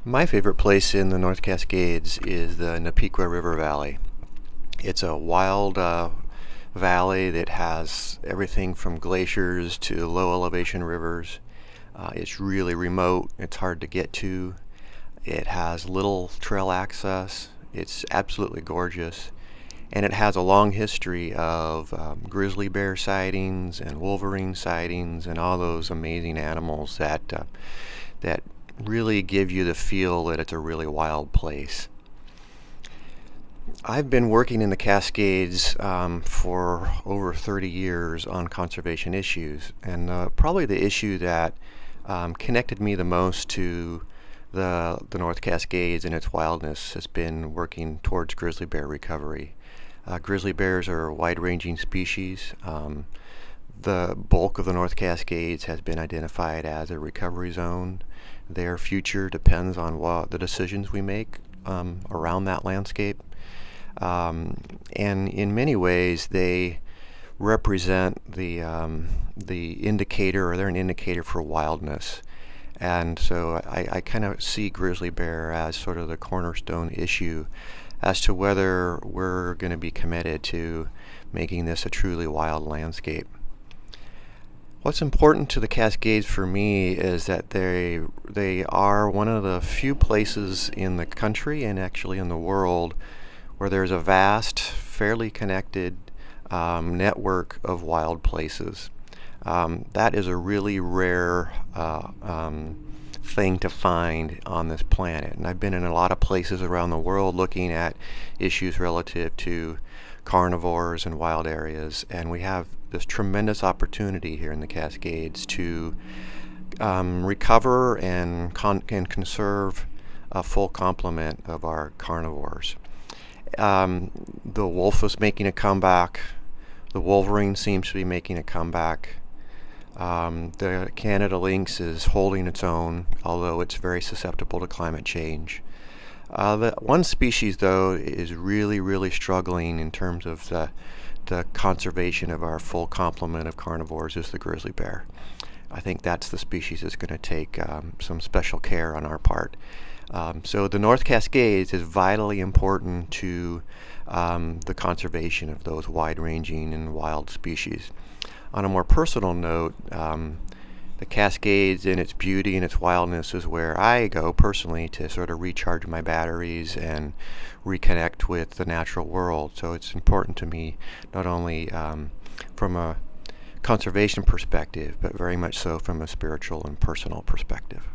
My favorite place in the North Cascades is the Napiqua River Valley. It's a wild valley that has everything from glaciers to low elevation rivers. It's really remote, it's hard to get to. It has little trail access. It's absolutely gorgeous. And it has a long history of grizzly bear sightings and wolverine sightings and all those amazing animals that really give you the feel that it's a really wild place. I've been working in the Cascades for over 30 years on conservation issues, and probably the issue that connected me the most to the North Cascades and its wildness has been working towards grizzly bear recovery. Grizzly bears are a wide-ranging species. The bulk of the North Cascades has been identified as a recovery zone. Their future depends on what the decisions we make around that landscape. And in many ways, they represent the indicator, or they're an indicator for wildness. And so I kind of see grizzly bear as sort of the cornerstone issue as to whether we're going to be committed to making this a truly wild landscape. What's important to the Cascades for me is that they are one of the few places in the country and actually in the world where there's a vast, fairly connected network of wild places. That is a really rare thing to find on this planet. And I've been in a lot of places around the world looking at issues relative to carnivores and wild areas, and we have this tremendous opportunity here in the Cascades to recover and conserve a full complement of our carnivores. The wolf is making a comeback. The wolverine seems to be making a comeback. The Canada lynx is holding its own, although it's very susceptible to climate change. The one species, though, is really struggling in terms of the conservation of our full complement of carnivores, is the grizzly bear. I think that's the species that's going to take some special care on our part. So the North Cascades is vitally important to the conservation of those wide-ranging and wild species. On a more personal note, the Cascades in its beauty and its wildness is where I go personally to sort of recharge my batteries and reconnect with the natural world. So it's important to me not only from a conservation perspective, but very much so from a spiritual and personal perspective.